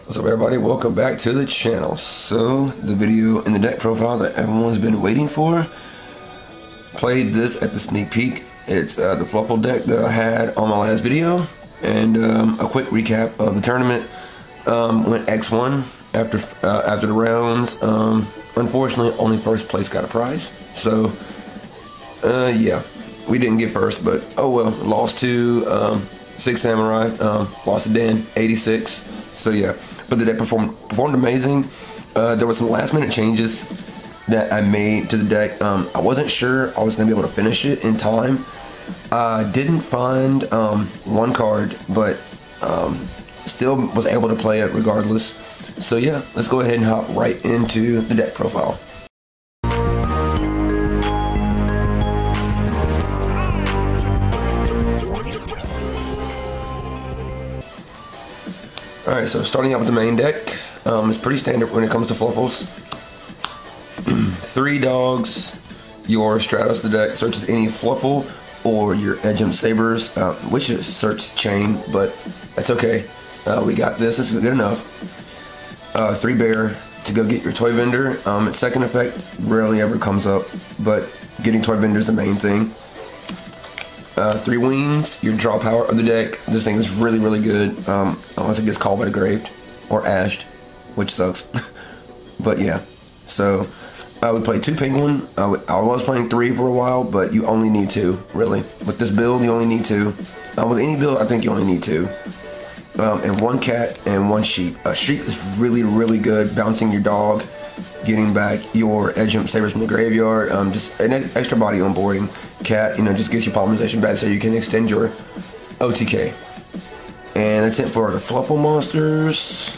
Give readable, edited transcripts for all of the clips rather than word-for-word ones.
What's up, everybody? Welcome back to the channel. So, the video in the deck profile that everyone's been waiting for. Played this at the sneak peek. It's the Fluffal deck that I had on my last video. And a quick recap of the tournament. Went X1 after the rounds. Unfortunately, only first place got a prize. So, yeah, we didn't get first, but oh well. Lost to Six Samurai. Lost to Dan, 86. So yeah. But the deck performed amazing. There were some last minute changes that I made to the deck. I wasn't sure I was going to be able to finish it in time. I didn't find one card, but still was able to play it regardless. So yeah, let's go ahead and hop right into the deck profile. Alright, so starting out with the main deck, it's pretty standard when it comes to Fluffals. 3 dogs, your Stratos the deck searches any Fluffal or your Edgem Sabers, which is search chain, but that's okay. We got this, this is good enough. 3 bear to go get your toy vendor. Its second effect rarely ever comes up, but getting toy vendor is the main thing. 3 wings, your draw power of the deck. This thing is really good, unless it gets called by the graved or ashed, which sucks. But yeah, so we played 2 penguin. I was playing 3 for a while, but you only need 2, really. With this build, you only need 2. With any build, I think you only need 2. And 1 cat and 1 sheep. Sheep is really good, bouncing your dog, getting back your Edgem Sabers from the graveyard. Just an extra body onboarding. Cat, just gets your polymerization back so you can extend your OTK. And that's it for the Fluffal monsters.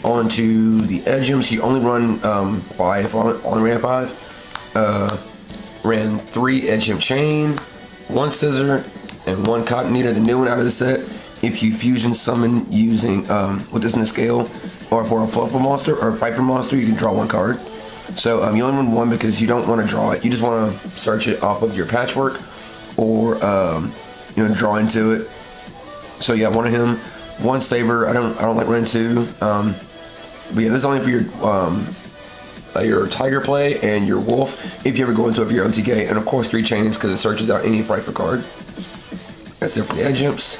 On to the Edgems. You only run 5, only ran 5. Ran 3 Edgem Chain, 1 Scissor, and 1 Cotton Eater, the new one out of the set. If you fusion summon using with this in the scale, or for a Fluffal monster or a Viper monster, you can draw 1 card. So you only run 1 because you don't want to draw it. You just want to search it off of your patchwork, or draw into it. So yeah, 1 of him, 1 Saber. I don't like running 2. But yeah, this is only for your Tiger play and your Wolf, if you ever go into it for your OTK, and of course 3 chains because it searches out any Viper card. That's it for the Edgems.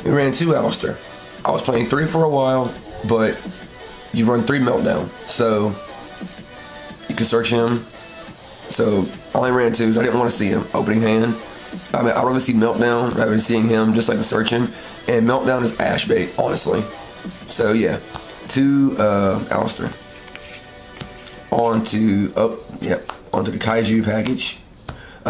We ran 2 Alistair. I was playing 3 for a while, but you run 3 Meltdown, so you can search him. So I only ran 2s. I didn't want to see him opening hand. I'd rather see Meltdown rather than seeing him, just like to search him. And Meltdown is ash bait, honestly. So yeah, 2 Alistair. Onto the Kaiju package.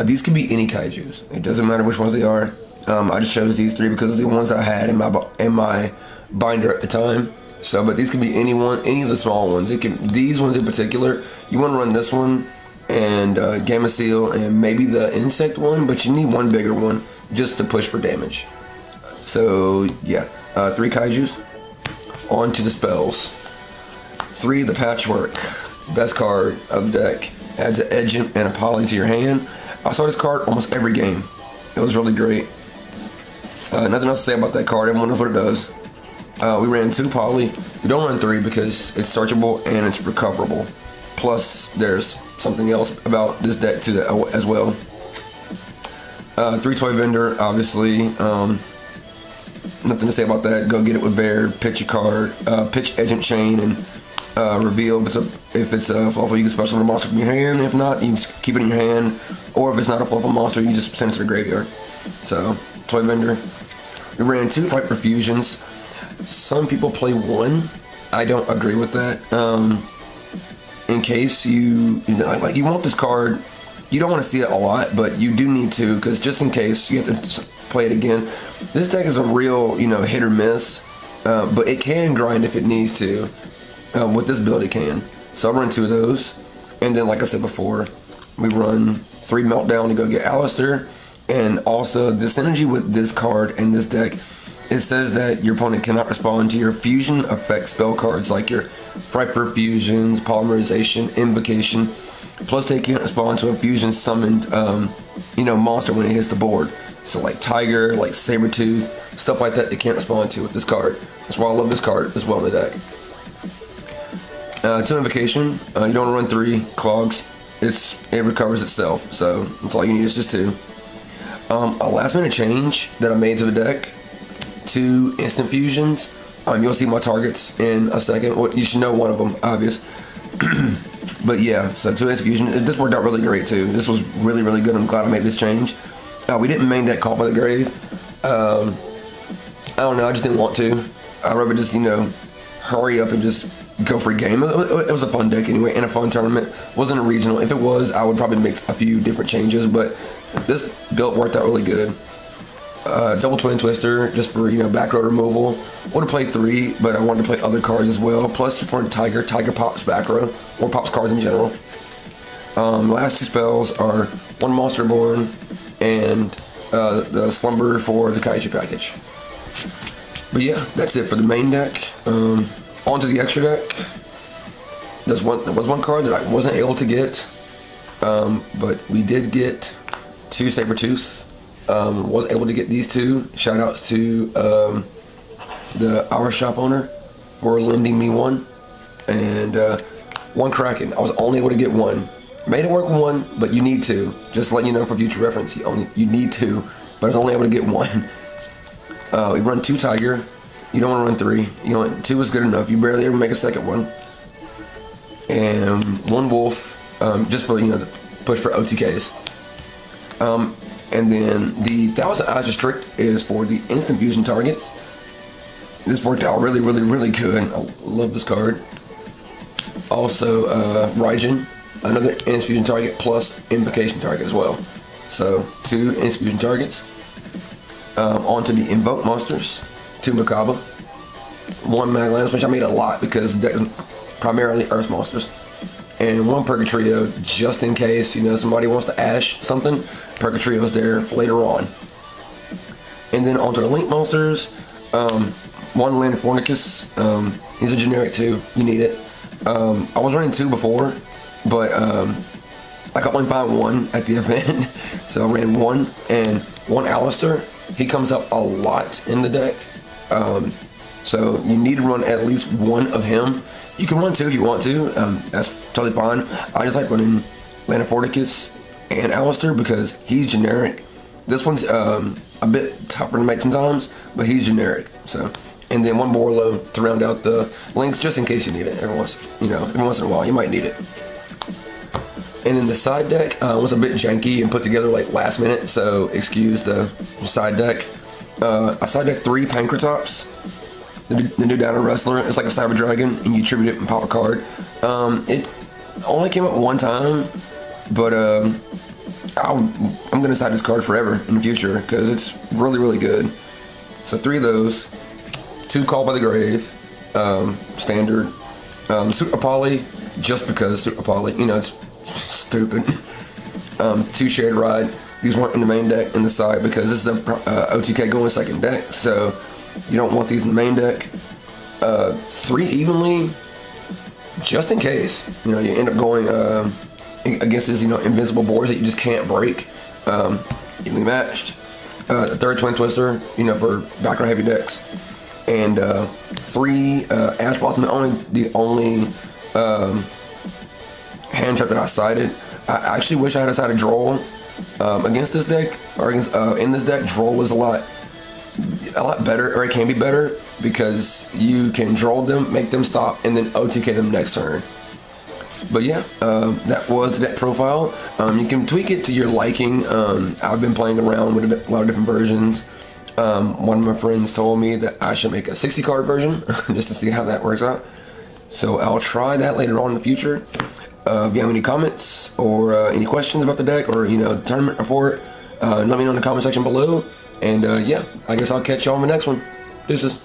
These can be any Kaijus. It doesn't matter which ones they are. I just chose these 3 because they're the ones I had in my binder at the time. So, but these can be any of the small ones. These ones in particular, you want to run this one and Gamma Seal and maybe the insect one, but you need 1 bigger one just to push for damage. So yeah, 3 Kaijus. On to the spells. 3 the Patchwork, best card of the deck. Adds an Edgem and a Poly to your hand. I saw this card almost every game. It was really great. Nothing else to say about that card. Everyone knows what it does. We ran 2 Poly. We don't run 3 because it's searchable and it's recoverable. Plus, there's something else about this deck too as well. 3 Toy Vendor, obviously. Nothing to say about that. Go get it with Bear. Pitch a card. Pitch Edgem Chain and reveal if it's a Fluffal. You can special summon a monster from your hand. If not, you can just keep it in your hand. Or if it's not a Fluffal monster, you just send it to the graveyard. So, Toy Vendor. We ran 2 Viper Fusions. Some people play 1. I don't agree with that. In case you want this card, you don't want to see it a lot, but you do need to, because just in case you have to play it again. This deck is a real, hit or miss, but it can grind if it needs to. With this build, it can. So I'll run 2 of those, and then like I said before, we run 3 Meltdown to go get Alistair. And also, the synergy with this card and this deck, it says that your opponent cannot respond to your fusion effect spell cards like your Viper Fusions, Polymerization, Invocation. Plus, they can't respond to a fusion summoned, monster when it hits the board. So like Tiger, like Sabertooth, stuff like that they can't respond to with this card. That's why I love this card as well in the deck. 2 Invocation, you don't run 3 clogs. It recovers itself, so that's all you need is just 2. A last minute change that I made to the deck, 2 instant fusions. You'll see my targets in a second. Well, you should know one of them, obvious. But yeah, so 2 instant fusions. This worked out really great too. This was really, really good. I'm glad I made this change. We didn't main deck Caught by the Grave. I don't know, I just didn't want to. I'd rather just, you know, hurry up and just go for a game. It was a fun deck anyway, and a fun tournament. Wasn't a regional. If it was, I would probably make a few different changes, but this build worked out really good. Double Twin Twister, just for, you know, back row removal. Would have played 3, but I wanted to play other cards as well. Plus, for Tiger pops back row, or pops cards in general. Last 2 spells are 1 Monster Born and the Slumber for the Kaiju Package. But yeah, that's it for the main deck. On to the extra deck. There was one card that I wasn't able to get, but we did get 2 Sabertooth. Was able to get these 2. Shout outs to our shop owner for lending me 1, and 1 Kraken. I was only able to get 1. Made it work with 1, but you need 2. Just to let you know for future reference, you need 2, but I was only able to get 1. We run 2 Tiger. You don't want to run 3. You know, 2 is good enough. You barely ever make a second one. And 1 Wolf, just for, you know, the push for OTKs. And then the 1000 Eyes Restrict is for the instant fusion targets. This worked out really, really, really good. I love this card. Also, Raijin, another instant fusion target plus invocation target as well. So 2 instant fusion targets. Onto the Invoked monsters. 2 Macabre. 1 Maglands, which I made a lot because the deck is primarily Earth monsters. And 1 Purgatrio, just in case, you know, somebody wants to ash something. Purgatrio's there for later on. And then onto the Link monsters. 1 Land Fornicus. He's a generic too. You need it. I was running 2 before, but I could only find 1 at the event. So I ran 1 and 1 Alistair. He comes up a lot in the deck. So you need to run at least 1 of him. You can run 2 if you want to. That's totally fine. I just like running Land Fornicus and Alistair because he's generic. This one's a bit tougher to make sometimes, but he's generic. So, and then 1 Borlo to round out the links, just in case you need it. Every once in a while, you might need it. And then the side deck was a bit janky and put together like last minute, so excuse the side deck. I side deck 3 Pankratops, the new Dino Wrestler. It's like a Cyber Dragon, and you tribute it and pop a card. It only came up 1 time, but I'm gonna side this card forever in the future because it's really, really good. So 3 of those, 2 Call by the Grave, standard, Suit Poly, just because Suit Poly, you know, it's stupid. 2 Shared Ride. These weren't in the main deck in the side because this is a OTK going second deck, so you don't want these in the main deck. 3 Evenly, just in case, you know, you end up going against these, you know, invincible boards that you just can't break. Evenly matched. The 3rd Twin Twister, you know, for back row heavy decks, and 3 Ash Blossom. The only hand trap that I sided. I actually wish I had a sided Droll against this deck, or against in this deck. Droll is a lot better, or it can be better, because you can Droll them, make them stop, and then OTK them next turn. But yeah, that was the deck profile. You can tweak it to your liking. I've been playing around with a lot of different versions. One of my friends told me that I should make a 60 card version just to see how that works out. So I'll try that later on in the future. If you have any comments or any questions about the deck, or, you know, the tournament report, let me know in the comment section below. And yeah, I guess I'll catch y'all in the next one. Deuces.